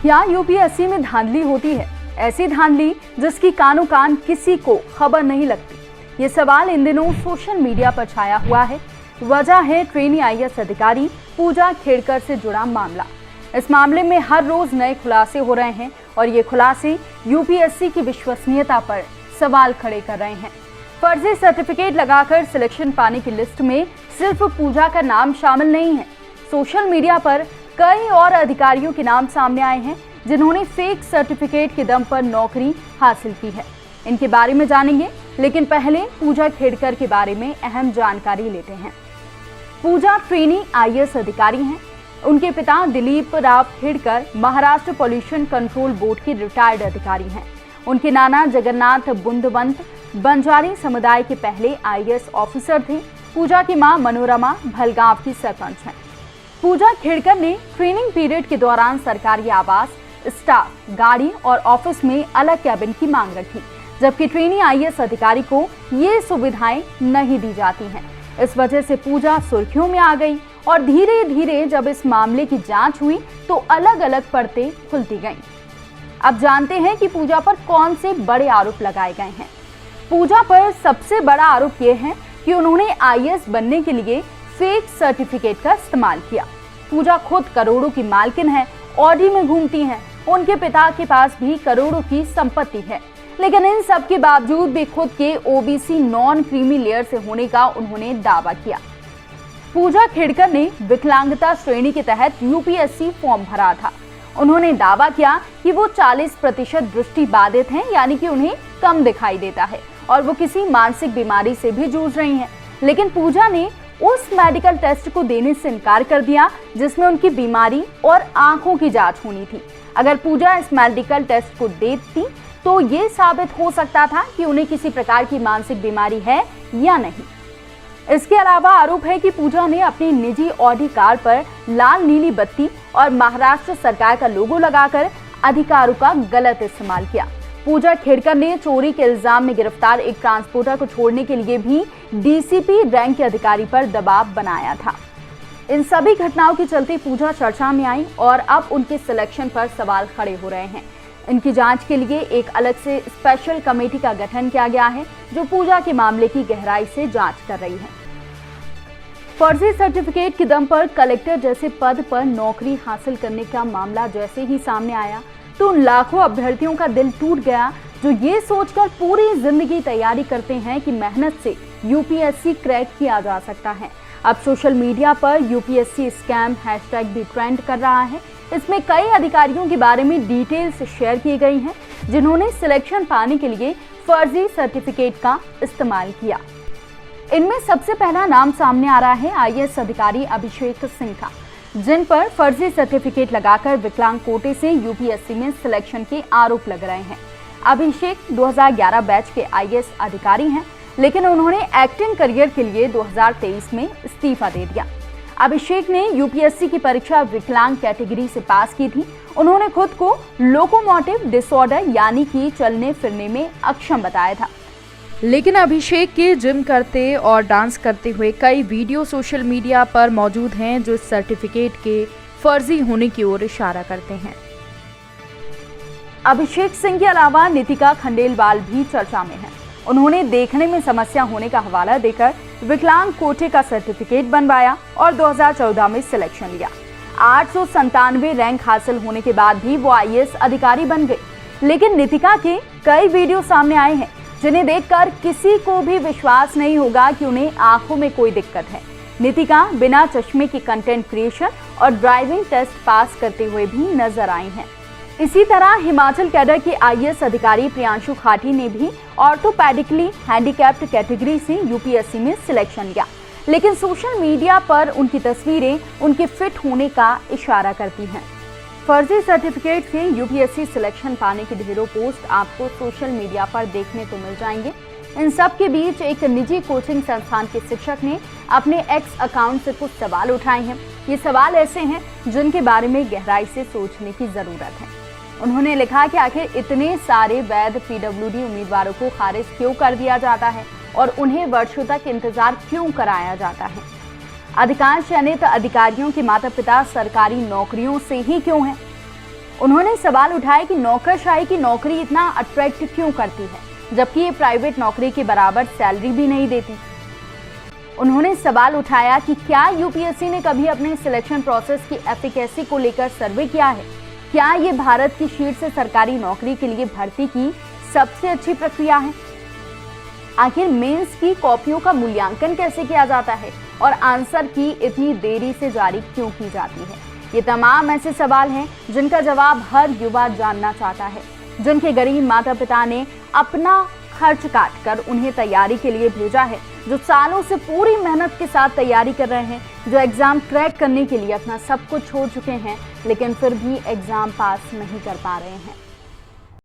क्या यूपीएससी में धांधली होती है? ऐसी धांधली जिसकी कानों कान किसी को खबर नहीं लगती। ये सवाल इन दिनों सोशल मीडिया पर छाया हुआ है। वजह है ट्रेनी आईएएस अधिकारी पूजा खेड़कर से जुड़ा मामला। इस मामले में हर रोज नए खुलासे हो रहे हैं और ये खुलासे यूपीएससी की विश्वसनीयता पर सवाल खड़े कर रहे हैं। फर्जी सर्टिफिकेट लगाकर सिलेक्शन पाने की लिस्ट में सिर्फ पूजा का नाम शामिल नहीं है। सोशल मीडिया पर कई और अधिकारियों के नाम सामने आए हैं जिन्होंने फेक सर्टिफिकेट के दम पर नौकरी हासिल की है। इनके बारे में जानेंगे, लेकिन पहले पूजा खेड़कर के बारे में अहम जानकारी लेते हैं। पूजा ट्रेनी आईएएस अधिकारी हैं। उनके पिता Dilip Rao Khedkar Maharashtra pollution control board के रिटायर्ड अधिकारी हैं। उनके नाना जगन्नाथ बुंदवंत बंजारी समुदाय के पहले आईएएस ऑफिसर थे। पूजा की मां मनोरमा भलगांव की सरपंच हैं। पूजा खेड़कर ने ट्रेनिंग पीरियड के दौरान सरकारी आवास, स्टाफ, गाड़ी और ऑफिस में अलग कैबिन की मांग रखी, जबकि ट्रेनी आईएएस अधिकारी को ये सुविधाएं नहीं दी जाती हैं। इस वजह से पूजा सुर्खियों में आ गई और धीरे धीरे जब इस मामले की जांच हुई तो अलग अलग परतें खुलती गईं। अब जानते हैं कि पूजा पर कौन से बड़े आरोप लगाए गए हैं। पूजा पर सबसे बड़ा आरोप यह है कि उन्होंने आईएएस बनने के लिए फेक सर्टिफिकेट का इस्तेमाल किया। पूजा खुद करोड़ों की मालकिन है, ऑडी में घूमती हैं। उनके पिता के पास भी करोड़ों की संपत्ति है, लेकिन इन सब के बावजूद भी खुद के ओबीसी नॉन क्रीमी लेयर से होने का उन्होंने दावा किया। पूजा खेड़कर ने विकलांगता श्रेणी के तहत यूपीएससी फॉर्म भरा था। उन्होंने दावा किया कि वो 40% दृष्टि बाधित हैं, यानी कि उन्हें कम दिखाई देता है और वो किसी मानसिक बीमारी से भी जूझ रही हैं। लेकिन पूजा ने उस मेडिकल टेस्ट को देने से इनकार कर दिया जिसमें उनकी बीमारी और आंखों की जांच होनी थी। अगर पूजा इस मेडिकल टेस्ट को देती तो ये साबित हो सकता था कि उन्हें किसी प्रकार की मानसिक बीमारी है या नहीं। इसके अलावा आरोप है कि पूजा ने अपनी निजी ऑडी कार पर लाल नीली बत्ती और महाराष्ट्र सरकार का लोगो लगाकर अधिकारों का गलत इस्तेमाल किया। पूजा खेड़कर ने चोरी के इल्जाम में गिरफ्तार एक ट्रांसपोर्टर को छोड़ने के लिए भी डीसीपी रैंक के अधिकारी पर दबाव बनाया था। इन सभी घटनाओं के चलते पूजा चर्चा में आई और अब उनके सिलेक्शन पर सवाल खड़े हो रहे हैं। इनकी जांच के लिए एक अलग से स्पेशल कमेटी का गठन किया गया है जो पूजा के मामले की गहराई से जांच कर रही है। फर्जी सर्टिफिकेट के दम पर कलेक्टर जैसे पद पर नौकरी हासिल करने का मामला जैसे ही सामने आया तो उन लाखों अभ्यर्थियों का दिल टूट गया जो ये सोचकर पूरी जिंदगी तैयारी करते हैं कि मेहनत से यूपीएससी क्रैक किया जा सकता है। अब सोशल मीडिया पर यूपीएससी स्कैम हैशटैग भी ट्रेंड कर रहा है। इसमें कई अधिकारियों के बारे में डिटेल्स शेयर की गई हैं जिन्होंने सिलेक्शन पाने के लिए फर्जी सर्टिफिकेट का इस्तेमाल किया। इनमें सबसे पहला नाम सामने आ रहा है आईएएस अधिकारी अभिषेक सिंह का, जिन पर फर्जी सर्टिफिकेट लगाकर विकलांग कोटे से यूपीएससी में सिलेक्शन के आरोप लग रहे हैं। अभिषेक 2011 बैच के आईएएस अधिकारी हैं, लेकिन उन्होंने एक्टिंग करियर के लिए 2023 में इस्तीफा दे दिया। अभिषेक ने यूपीएससी की परीक्षा विकलांग कैटेगरी से पास की थी। उन्होंने खुद को लोकोमोटिव डिसऑर्डर यानी कि चलने फिरने में अक्षम बताया था। लेकिन अभिषेक के जिम करते और डांस करते हुए कई वीडियो सोशल मीडिया पर मौजूद हैं जो इस सर्टिफिकेट के फर्जी होने की ओर इशारा करते हैं। अभिषेक सिंह के अलावा नितिका खंडेलवाल भी चर्चा में हैं। उन्होंने देखने में समस्या होने का हवाला देकर विकलांग कोटे का सर्टिफिकेट बनवाया और 2014 में सिलेक्शन लिया। 897 रैंक हासिल होने के बाद भी वो आईएएस अधिकारी बन गई। लेकिन नितिका के कई वीडियो सामने आए हैं जिन्हें देखकर किसी को भी विश्वास नहीं होगा कि उन्हें आंखों में कोई दिक्कत है। नितिका बिना चश्मे की कंटेंट क्रिएशन और ड्राइविंग टेस्ट पास करते हुए भी नजर आई हैं। इसी तरह हिमाचल कैडर के आईएएस अधिकारी प्रियांशु खाटी ने भी ऑर्थोपेडिकली हैंडीकैप्ड कैटेगरी से यूपीएससी में सिलेक्शन लिया, लेकिन सोशल मीडिया पर उनकी तस्वीरें उनके फिट होने का इशारा करती हैं। फर्जी सर्टिफिकेट से यूपीएससी सिलेक्शन पाने की ढेरों पोस्ट आपको सोशल मीडिया पर देखने को मिल जाएंगे। इन सब के बीच एक निजी कोचिंग संस्थान के शिक्षक ने अपने एक्स अकाउंट से कुछ सवाल उठाए हैं। ये सवाल ऐसे हैं जिनके बारे में गहराई से सोचने की जरूरत है। उन्होंने लिखा कि आखिर इतने सारे वैध पीडब्ल्यूडी उम्मीदवारों को खारिज क्यों कर दिया जाता है और उन्हें वर्षों तक इंतजार क्यों कराया जाता है। अधिकांश चयनित अधिकारियों के माता पिता सरकारी नौकरियों से ही क्यों हैं? उन्होंने सवाल उठाया कि नौकरशाही की नौकरी इतना अट्रैक्ट क्यों करती है, जबकि ये प्राइवेट नौकरी के बराबर सैलरी भी नहीं देती। उन्होंने सवाल उठाया कि क्या यूपीएससी ने कभी अपने सिलेक्शन प्रोसेस की एफिकेसी को लेकर सर्वे किया है? क्या ये भारत की शीर्ष सरकारी नौकरी के लिए भर्ती की सबसे अच्छी प्रक्रिया है? आखिर मेंस की कॉपियों का मूल्यांकन कैसे किया जाता है और आंसर की इतनी देरी से जारी क्यों की जाती है? ये तमाम ऐसे सवाल हैं जिनका जवाब हर युवा जानना चाहता है, जिनके गरीब माता पिता ने अपना खर्च काट कर उन्हें तैयारी के लिए भेजा है, जो सालों से पूरी मेहनत के साथ तैयारी कर रहे हैं, जो एग्जाम क्रैक करने के लिए अपना सब कुछ छोड़ चुके हैं, लेकिन फिर भी एग्जाम पास नहीं कर पा रहे हैं।